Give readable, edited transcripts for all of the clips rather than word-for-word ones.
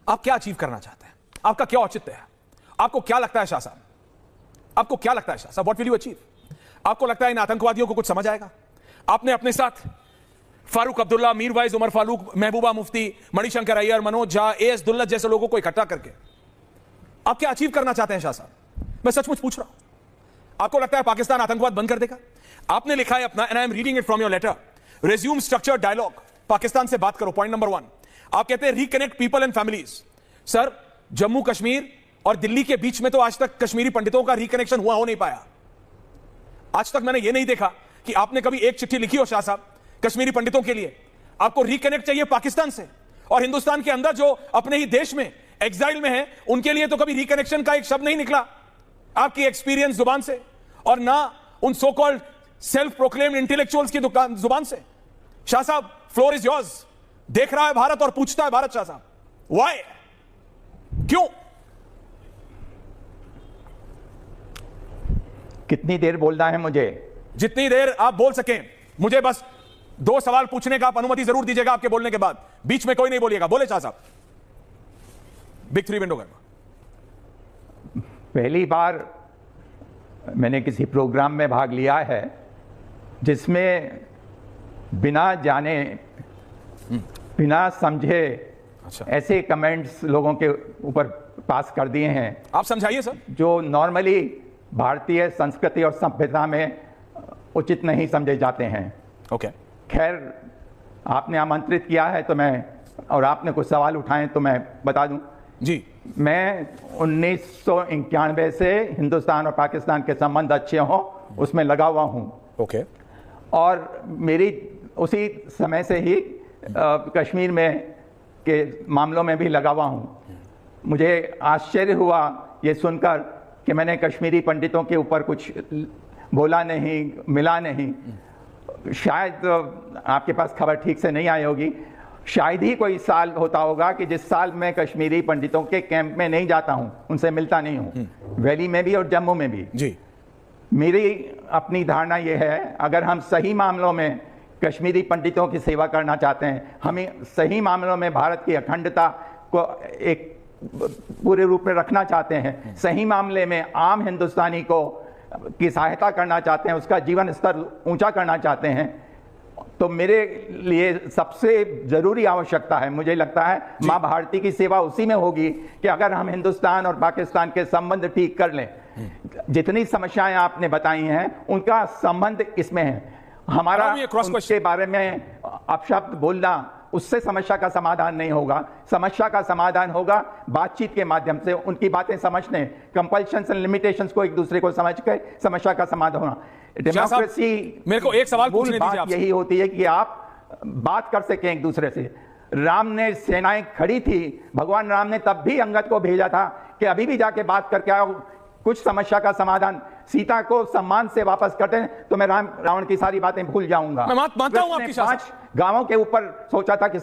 आप क्या अचीव करना चाहते हैं? आपका क्या औचित्य है? आपको क्या लगता है शाह साहब? आपको क्या लगता है शाह साहब, व्हाट विल यू अचीव? आपको लगता है इन आतंकवादियों को कुछ समझ आएगा? आपने अपने साथ फारूक अब्दुल्ला, मीरवाइज उमर फारूक, महबूबा मुफ्ती, मणिशंकर अय्यर, मनोज झा, एएस दुल्लत जैसे लोगों को इकट्ठा करके आप क्या अचीव करना चाहते हैं शाह साहब? मैं सचमुच पूछ रहा हूं। आपको लगता है पाकिस्तान आतंकवाद बंद कर देगा? आपने लिखा है अपना, and I am reading it from your letter, resume structured dialogue, Pakistan से बात करो, पॉइंट नंबर 1। आप कहते हैं reconnect people and families. Sir, Jammu Kashmir और दिल्ली के बीच में तो आज तक कश्मीरी पंडितों का रिकनेक्शन हुआ हो नहीं पाया। आज तक मैंने यह नहीं देखा कि आपने कभी एक चिट्ठी लिखी हो शाह साहब कश्मीरी पंडितों के लिए। आपको रिकनेक्ट चाहिए पाकिस्तान से, और हिंदुस्तान के अंदर जो अपने ही देश में एग्जाइल में है उनके लिए तो कभी रिकनेक्शन का एक शब्द नहीं निकला आपकी एक्सपीरियंस जुबान से, और ना उन so called self proclaimed intellectuals की जुबान से। शाह साहब, फ्लोर इज योर्स। देख रहा है भारत और पूछता है भारत, शाह साहब व्हाई, क्यों? कितनी देर बोलना है मुझे? जितनी देर आप बोल सकें। मुझे बस 2 सवाल पूछने का आप अनुमति जरूर दीजिएगा आपके बोलने के बाद, बीच में कोई नहीं बोलिएगा। बोले शाह साहब। बिग 3 विंडो गर्मा। पहली बार मैंने किसी प्रोग्राम में भाग लिया है जिसमें बिना जाने बिना समझे ऐसे कमेंट्स लोगों के ऊपर पास कर दिए हैं। आप समझाइए सर। जो नॉर्मली भारतीय संस्कृति और सभ्यता में उचित नहीं समझे जाते हैं। ओके। खैर, आपने आमंत्रित किया है तो मैं, और आपने कुछ सवाल उठाए तो मैं बता दूं जी। मैं 1991 से हिंदुस्तान और पाकिस्तान के संबंध अच्छे हों उसमें लगा हुआ हूं। ओके। और मेरी उसी समय से ही कश्मीर में के मामलों में भी लगा हुआ हूं। मुझे आश्चर्य हुआ ये सुनकर कि मैंने कश्मीरी पंडितों के ऊपर कुछ बोला नहीं, मिला नहीं। शायद आपके पास खबर ठीक से नहीं आई होगी। शायद ही कोई साल होता होगा कि जिस साल मैं कश्मीरी पंडितों के कैंप में नहीं जाता हूं, उनसे मिलता नहीं हूं, वैली में भी और जम्मू में भी। जी। मेरी अपनी धारणा यह है, अगर हम सही मामलों में कश्मीरी पंडितों की सेवा करना चाहते हैं, हमें सही मामलों में भारत की अखंडता को एक पूरे रूप में रखना चाहते हैं, सही मामले में आम हिंदुस्तानी को की सहायता करना चाहते हैं, उसका जीवन स्तर ऊंचा करना चाहते हैं, तो मेरे लिए सबसे जरूरी आवश्यकता है, मुझे लगता है माँ भारती की सेवा उसी में होगी कि अगर हम हिंदुस्तान और पाकिस्तान के संबंध ठीक कर लें। जितनी समस्याएं आपने बताई हैं उनका संबंध इसमें है। हमारा उसके बारे में अपशब्द बोलना उससे समस्या का समाधान नहीं होगा। समस्या का समाधान होगा बातचीत के माध्यम से, उनकी बातें समझने, कंपल्शंस एंड लिमिटेशंस को एक दूसरे को समझ के समस्या का समाधान होना। डेमोक्रेसी, मेरे को एक सवाल पूछने दीजिए आपसे। यही होती है कि आप बात कर सकें एक दूसरे से। राम ने सेनाएं खड़ी थी, भगवान राम ने तब भी अंगद को भेजा था कि अभी भी जाके बात करके आओ, कुछ समस्या का समाधान। सीता को सम्मान से वापस करते हैं तो मैं रावण की सारी बातें भूल जाऊंगा। मैं मानता हूं आपकी 5 गांवों के ऊपर सोचा था कि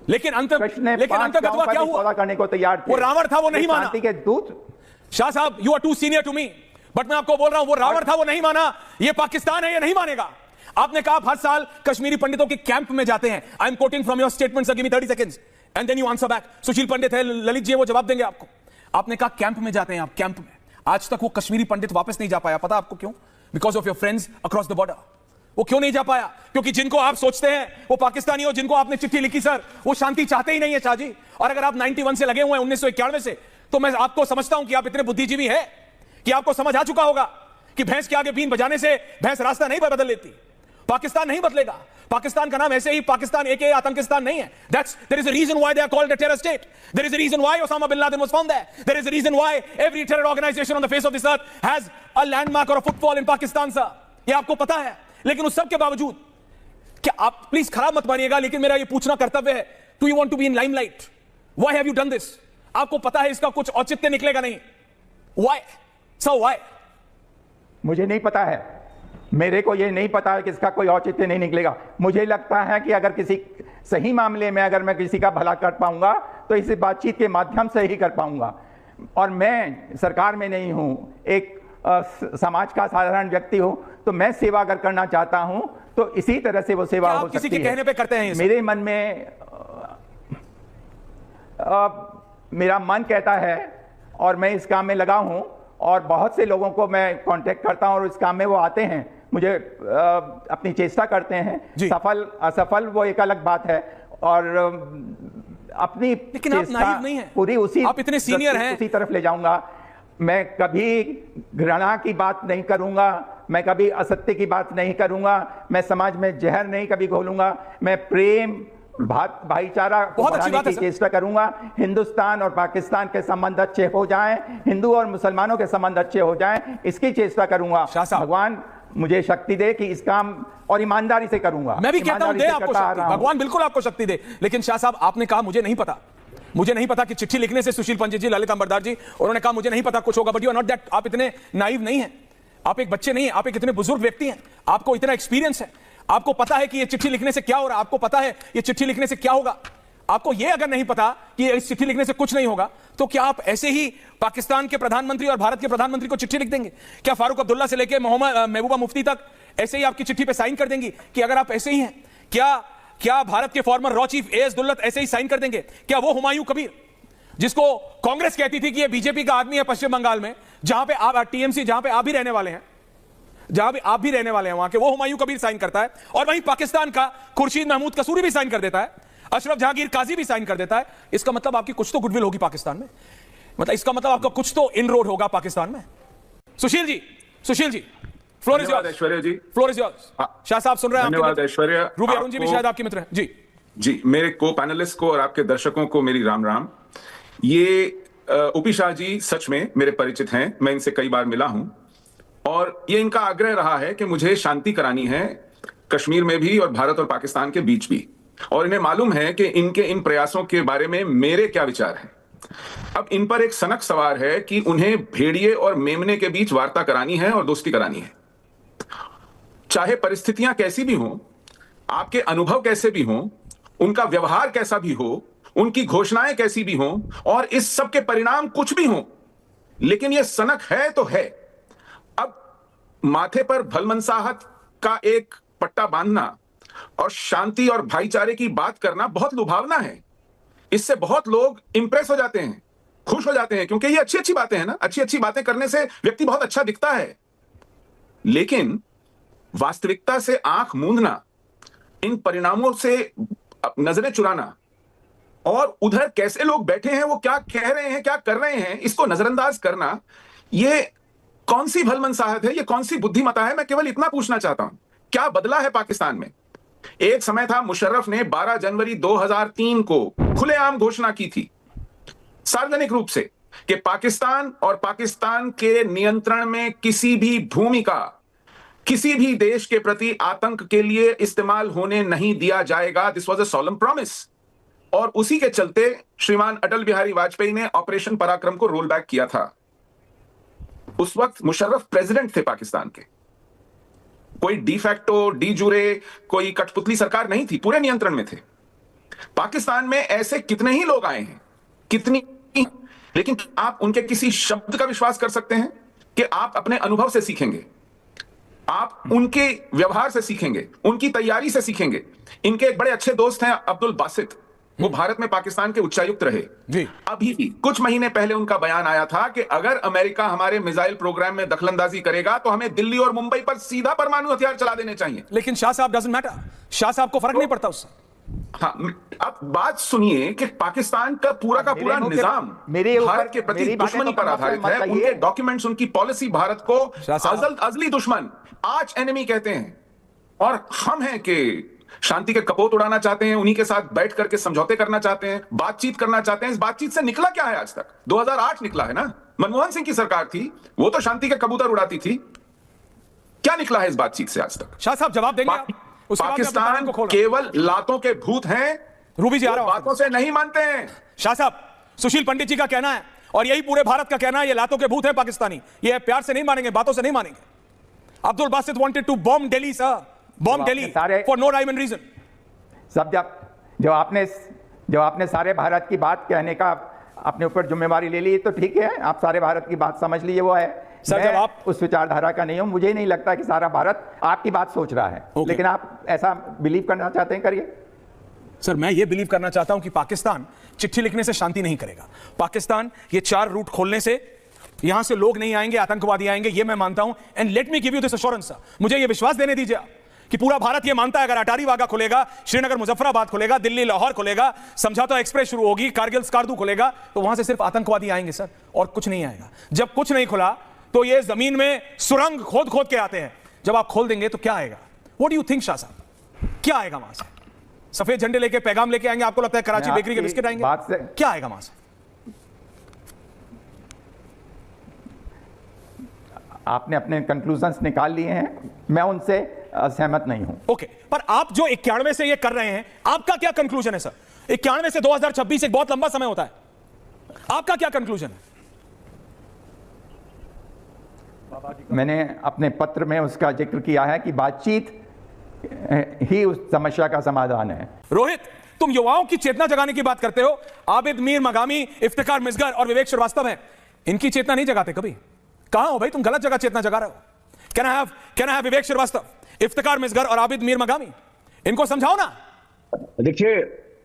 लेकिन अंतर्गतवा क्या हुआ? करने को तैयार थे। वो रावण था, वो नहीं माना। शांति के दूत। शाह साहब, you are too senior to me, but मैं आपको बोल रहा हूं वो रावण था, वो नहीं माना। ये पाकिस्तान है, ये नहीं मानेगा। आपने कहा आप हर साल कश्मीरी पंडितों के कैंप में जाते हैं। I am quoting from your statement, sir give me 30 seconds and then you answer back. Sushil Pandit है, ललित जी, वो जवाब देंगे आपको। आपने कहा कैंप में जाते हैं आप, कैंप में। आज तक वो कश्मीरी पंडित वापस नहीं जा पाया। पता आपको क्यों? Because of your friends across the border. वो क्यों नहीं जा पाया? क्योंकि जिनको आप सोचते हैं वो पाकिस्तानी हो, जिनको आपने चिट्ठी लिखी सर, वो शांति चाहते ही नहीं है शाह जी। और अगर आप 91 से लगे हुए हैं, 1991 से, तो मैं आपको समझता हूं कि आप इतने बुद्धिजीवी हैं कि आपको समझ आ चुका होगा कि भैंस के आगे बीन बजाने से भैंस रास्ता नहीं बदल लेती। पाकिस्तान नहीं बदलेगा। पाकिस्तान का नाम ऐसे ही पाकिस्तान एक आतंकिस्तान नहीं है। There is a reason why they are called a terror state. There is a reason why Osama bin Laden was found there. There is a reason why every terror organization on the face of this earth has a landmark or a footfall in Pakistan, sir. ये आपको पता है। लेकिन उस सब के बावजूद, क्या आप प्लीज खराब मत मानिएगा, लेकिन मेरा ये पूछना कर्तव्य है, do you want to be in limelight? Why have you done this? आपको पता है इसका कुछ औचित्य निकलेगा नहीं। Why? So why? मुझे नहीं पता है, मेरे को ये नहीं पता है कि इसका कोई औचित्य नहीं निकलेगा। मुझे लगता है कि अगर किसी सही मामले में अगर मैं किसी का भला कर पाऊंगा तो इसे बातचीत के माध्यम से ही कर पाऊंगा। और मैं सरकार में नहीं हूं, एक समाज का साधारण व्यक्ति हूं, तो मैं सेवा अगर करना चाहता हूं तो इसी तरह से वो सेवा हो सकती है। किसी के कहने पे करते हैं? मेरे मन में मेरा मन कहता है और मैं इस काम में लगा हूं और बहुत से लोगों को मैं कांटेक्ट करता हूं और इस काम में वो आते हैं, मुझे अपनी चेष्टा करते हैं, सफल असफल वो एक अलग बात है। और अपनी लेकिन आप नाइव नहीं हैं, पूरी उसी आप इतने सीनियर हैं, उसी तरफ ले जाऊंगा। मैं कभी घृणा की बात नहीं करूंगा, मैं कभी असत्य की बात नहीं करूंगा, मैं समाज में जहर नहीं कभी घोलूंगा, मैं प्रेम भाईचारा को बढ़ाने की चेष्टा करूंगा। हिंदुस्तान और पाकिस्तान के संबंध अच्छे हो जाएं, हिंदू और मुसलमानों के संबंध अच्छे हो जाएं, इसकी चेष्टा करूंगा। भगवान मुझे शक्ति दे कि इस काम और ईमानदारी से करूंगा। मैं भी कहता हूं दे आपको शक्ति, भगवान बिल्कुल आपको शक्ति दे। लेकिन शाह साहब, आपने कहा मुझे नहीं पता, मुझे नहीं पता कि चिट्ठी लिखने से सुशील पंडित जी, ललित अंबरदार जी, उन्होंने कहा मुझे नहीं पता कुछ होगा। But you are not that, आप इतने नाइव नहीं हैं, आप एक बच्चे नहीं हैं, आप एक इतने बुजुर्ग व्यक्ति हैं, आपको इतना एक्सपीरियंस है, आपको पता है कि ये चिट्ठी लिखने से क्या हो रहा है, आपको पता है ये चिट्ठी लिखने से क्या होगा। आपको ये अगर नहीं पता कि इस चिट्ठी लिखने से कुछ नहीं होगा, तो क्या आप ऐसे ही पाकिस्तान के प्रधानमंत्री और भारत के प्रधानमंत्री को चिट्ठी लिख देंगे? क्या फारूक अब्दुल्ला से लेकर महबूबा मुफ्ती तक ऐसे ही आपकी चिट्ठी पे साइन कर देंगी कि अगर आप ऐसे ही हैं? क्या भारत के farmer raw chief as Dulat ऐसे ही साइन कर देंगे? क्या वो हुमायूं कबीर, जिसको कांग्रेस कहती थी कि ये बीजेपी का आदमी है पश्चिम बंगाल में, जहां पे आप टीएमसी, जहां पे आप भी रहने वाले हैं, जहां भी आप भी रहने वाले हैं वहां के, वो हुमायूं कबीर साइन करता है, और वहीं पाकिस्तान का खुर्शीद महमूद कसूरी भी साइन कर देता है, अशरफ जहांगीर काजी भी साइन कर देता है। इसका मतलब आपकी कुछ तो गुडविल होगी पाकिस्तान में, मतलब इसका मतलब आपका कुछ तो इनरोड होगा पाकिस्तान में। Sushil ji, floor is yours. Aishwarya ji, floor is yours. Shah साहब सुन रहे हैं? धन्यवाद ऐश्वर्या। रूबी अरुण जी भी शायद आपके मित्र हैं। जी, मेरे को पैनलिस्ट को और आपके दर्शकों को मेरी राम राम। ये उपी शाह जी सच में मेरे परिचित हैं, मैं इनसे कई बार मिला हूं, और ये इनका आग्रह रहा है कि मुझे शांति करानी है कश्मीर में भी और भारत और पाकिस्तान के बीच भी, और इन्हें मालूम है कि इनके इन प्रयासों के बारे में मेरे क्या विचार हैं। अब इन पर एक सनक सवार है कि उन्हें भेड़िए और मेमने के बीच वार्ता करानी है और दोस्ती करानी है। चाहे परिस्थितियां कैसी भी हों, आपके अनुभव कैसे भी हों, उनका व्यवहार कैसा भी हो, उनकी घोषणाएं कैसी भी हों, और इस सब के परिणाम कुछ भी हों, लेकिन यह सनक है तो है। अब माथे पर भलमनसाहत का एक पट्टा बांधना और शांति और भाईचारे की बात करना बहुत लुभावना है। इससे बहुत लोग इंप्रेस हो जाते हैं, खुश हो जाते हैं, क्योंकि ये अच्छी अच्छी बातें हैं ना। अच्छी अच्छी बातें करने से व्यक्ति बहुत अच्छा दिखता है, लेकिन वास्तविकता से आंख मूंदना, इन परिणामों से नजरें चुराना, और उधर कैसे लोग बैठे हैं, वो क्या कह रहे हैं, क्या कर रहे हैं, इसको नजरअंदाज करना, ये कौन सी भलमनसाहत है, ये कौन सी बुद्धिमता है? मैं केवल इतना पूछना चाहता हूं, क्या बदला है पाकिस्तान में? एक समय था, मुशर्रफ ने 12 जनवरी 2003 को खुलेआम घोषणा की थी सार्वजनिक रूप से कि पाकिस्तान और पाकिस्तान के नियंत्रण में किसी भी भूमि का किसी भी देश के प्रति आतंक के लिए इस्तेमाल होने नहीं दिया जाएगा। This was a solemn promise. और उसी के चलते श्रीमान अटल बिहारी वाजपेयी ने ऑपरेशन पराक्रम को रोल बैक किया था। उस वक्त मुशर्रफ प्रेसिडेंट थे पाकिस्तान के, कोई डी फैक्टो, डी जुरे, कोई कठपुतली सरकार नहीं थी, पूरे नियंत्रण में थे। पाकिस्तान में ऐसे कितने ही लोग आए हैं, कितनी, लेकिन आप उनके किसी शब्द का विश्वास कर सकते हैं कि आप अपने अनुभव से सीखेंगे, आप उनके व्यवहार से सीखेंगे, उनकी तैयारी से सीखेंगे। इनके एक बड़े अच्छे दोस्त हैं अब्दुल बासित, वो भारत में पाकिस्तान के उच्चायुक्त रहे जी। अभी भी कुछ महीने पहले उनका बयान आया था कि अगर अमेरिका हमारे मिसाइल प्रोग्राम में दखलंदाजी करेगा तो हमें दिल्ली और मुंबई पर सीधा परमाणु हथियार चला देने चाहिए। लेकिन शाह साहब डजंट मैटर, शाह साहब को फर्क नहीं पड़ता उससे। हाँ, अब बात सुनिए कि पाकिस्तान का पूरा निजाम भारत के प्रति दुश्मनी पर आधारित है। उनके डॉक्यूमेंट्स, उनकी पॉलिसी भारत को अजली दुश्मन, आर्च एनिमी कहते हैं, और हम हैं कि शांति के कपोत उड़ाना चाहते हैं, उन्हीं के साथ बैठ करके समझौते करना चाहते हैं, बातचीत करना चाहते हैं। इस बातचीत से निकला क्या है आज तक? 2008 निकला है ना, मनमोहन सिंह की सरकार थी, वो तो शांति के कबूतर उड़ाती थी। क्या निकला है इस बातचीत से आज तक? शाह साहब जवाब देंगे? पाकिस्तान केवल लातों के भूत हैं, रूबी जी आ रहा हूं, बातों से नहीं मानते हैं। शाह साहब, सुशील पंडित जी का कहना है, और यही पूरे भारत का कहना है, ये लातों के भूत है पाकिस्तानी, ये प्यार से नहीं मानेंगे, बातों से नहीं मानेंगे। Abdul Basit wanted to bomb Delhi sir, bomb Delhi for no rhyme and reason. सब जो आपने सारे भारत की बात कहने का अपने ऊपर जिम्मेवारी ले ली, तो ठीक है, आप सारे भारत की बात समझ लीजिए, वो है। सर, जब आप उस विचारधारा का नहीं हूं, मुझे नहीं लगता कि सारा भारत आपकी बात सोच रहा है, लेकिन आप ऐसा बिलीव करना चाहते हैं, करिए। सर मैं ये बिलीव करना चाहता हूं कि पाकिस्तान चिट्ठी लिखने से शांति नहीं करेगा। पाकिस्तान ये 4 रूट खोलने से यहां से लोग नहीं आएंगे, आतंकवादी आएंगे, ये मैं मानता हूं। And let me give you this assurance sir, मुझे ये विश्वास देने दीजिए कि पूरा भारत ये मानता है अगर अटारी वाघा खुलेगा, श्रीनगर मुजफ्फराबाद खुलेगा, दिल्ली लाहौर खुलेगा, समझौता एक्सप्रेस शुरू होगी, कारगिल स्कार्दू खुलेगा, तो वहां से सिर्फ आतंकवादी आएंगे सर, और कुछ नहीं आएगा। जब कुछ नहीं खुला तो ये जमीन में सुरंग खोद खोद के आते हैं, जब आप खोल देंगे तो क्या आएगा? What do you think Shah साहब, क्या आएगा वहां से? सफेद झंडे लेके पैगाम लेके आएंगे? आपको लगता है कराची बेकरी के बिस्किट आएंगे? बात से क्या आएगा वहां से? आपने अपने कंक्लूजन्स निकाल लिए हैं, मैं उनसे सहमत नहीं हूं। ओके, पर आप जो 91 से ये कर रहे हैं, आपका क्या कंक्लूजन है सर? 91 से 2026 एक बहुत लंबा समय होता है, आपका क्या कंक्लूजन है? मैंने अपने पत्र में उसका जिक्र किया है कि बातचीत ही उस समस्या का समाधान है। रोहित, तुम युवाओं की चेतना जगाने की बात करते हो, आबिद मीर मगामी, इफ्तिकार मिसगर और विवेक श्रीवास्तव हैं, इनकी चेतना नहीं जगाते कभी। कहां हो भाई, तुम गलत जगह चेतना जगा रहे हो। कैन आई हैव विवेक श्रीवास्तव, इफ्तिकार मिसगर और आबिद मीर मगामी, इनको समझाओ ना। देखिए,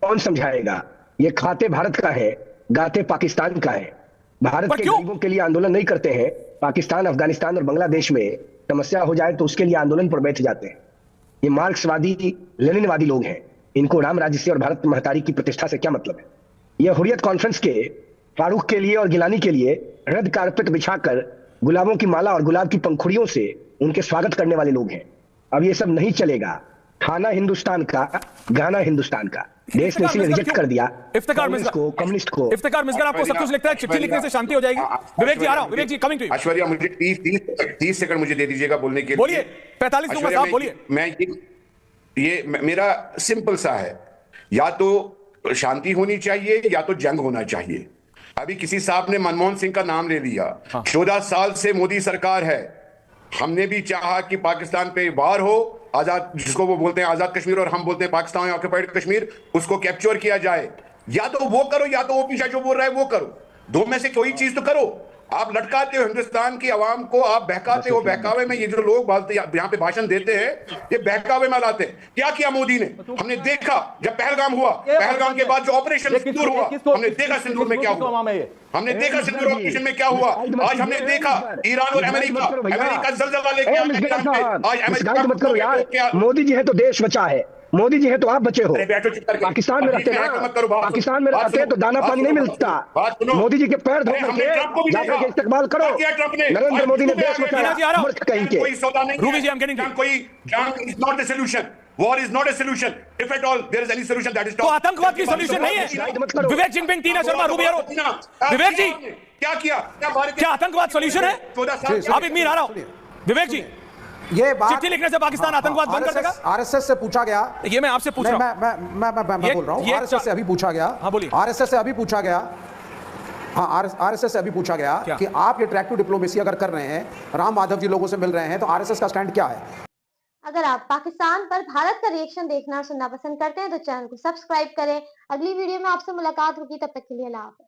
कौन समझाएगा? ये खाते भारत का है, गाते पाकिस्तान का है। भारत के गरीबों के लिए आंदोलन नहीं करते हैं। पाकिस्तान, अफगानिस्तान और बांग्लादेश में समस्या हो जाए तो उसके लिए आंदोलन पर बैठ जाते हैं। ये मार्क्सवादी, लेनिनवादी लोग हैं। इनको राम राज्य से और भारत महतारी की प्रतिष्ठा से क्या मतलब है? ये हुर्रियत कॉन्फ्रेंस के फारूक के लिए और गिलानी के लिए रेड कारपेट बिछाकर गुलाबों की माला और गुलाब की पंखुड़ियों से उनके स्वागत करने वाले लोग हैं। अब ये सब नहीं चलेगा। खाना हिंदुस्तान का, गाना हिंदुस्तान का। देश ने इसे रिजेक्ट कर दिया। इफ्तिकार मिसगर को, कम्युनिस्ट को। इफ्तिकार मिसगर, आपको सब कुछ लिखता है, चिट्ठी लिखने से शांति हो जाएगी? विवेक जी आ रहा हूं, विवेक जी कमिंग टू यू। ऐश्वर्या, मुझे 30 सेकंड मुझे दे दीजिएगा बोलने के लिए। बोलिए, 45 दूंगा साहब, बोलिए। ये मेरा सिंपल सा है, या तो शांति होनी चाहिए या तो जंग होना चाहिए। अभी किसी साहब ने मनमोहन सिंह का नाम ले लिया। 14 साल से मोदी सरकार है। हमने भी चाहा कि पाकिस्तान पे वार हो, आजाद, जिसको वो बोलते हैं आजाद कश्मीर और हम बोलते हैं पाकिस्तान ऑक्युपाइड कश्मीर, उसको कैप्चर किया जाए। या तो वो करो या तो ओपी शाह जो बोल रहा है वो करो, दो में से कोई चीज तो करो। आप लटकाते हो हिंदुस्तान की आवाम को, आप बहकाते हो। बहकावे में ये जो लोग बोलते यहाँ पे भाषण देते हैं, ये बहकावे में लाते हैं। क्या किया मोदी ने? हमने देखा जब पहलगाम हुआ, पहलगाम के बाद जो ऑपरेशन सिंदूर हुआ, हमने देखा सिंदूर में क्या हुआ। हमने देखा सिंदूर ऑपरेशन में क्या हुआ। आज हमने देखा ईरान और अमेरिका जलजला लेके आज अमेरिका। मोदी जी है तो देश बचा है, मोदी जी है तो आप बचे हो। पाकिस्तान में रहते ना, पाकिस्तान में रहते तो दाना पानी नहीं मिलता। मोदी जी के पैर धो करके जाकर के इस्तेमाल करो। नरेंद्र मोदी ने देश बचाया, मूर्ख कहीं के। कोई जंग is not the solution, war is not a solution. If at all there is any solution that is तो आतंकवाद की सॉल्यूशन नहीं है। विवेक जिनपिंग, टीना शर्मा, रूबी अरोड़, विवेक जी क्या किया? क्या आतंकवाद सॉल्यूशन है? आबिद मीर आ रहा हूं। विवेक जी, ये बात चिट्ठी लिखने से पाकिस्तान आतंकवाद बंद कर देगा? आरएसएस से पूछा गया। ये मैं आपसे पूछ रहा हूं। मैं बोल रहा हूं, आरएसएस से अभी पूछा गया। हाँ बोलिए। आरएसएस से अभी पूछा गया, हाँ आरएसएस से अभी पूछा गया कि आप ये ट्रैक टू डिप्लोमेसी अगर कर रहे हैं, राम माधव जी लोगों से मिल रहे हैं, तो आरएसएस का स्टैंड क्या है? अगर आप पाकिस्तान पर भारत का रिएक्शन देखना और सुनना पसंद करते हैं तो चैनल को सब्सक्राइब करें। अगली वीडियो में आपसे मुलाकात होगी, तब तक के लिए अल्लाह हाफ़िज़।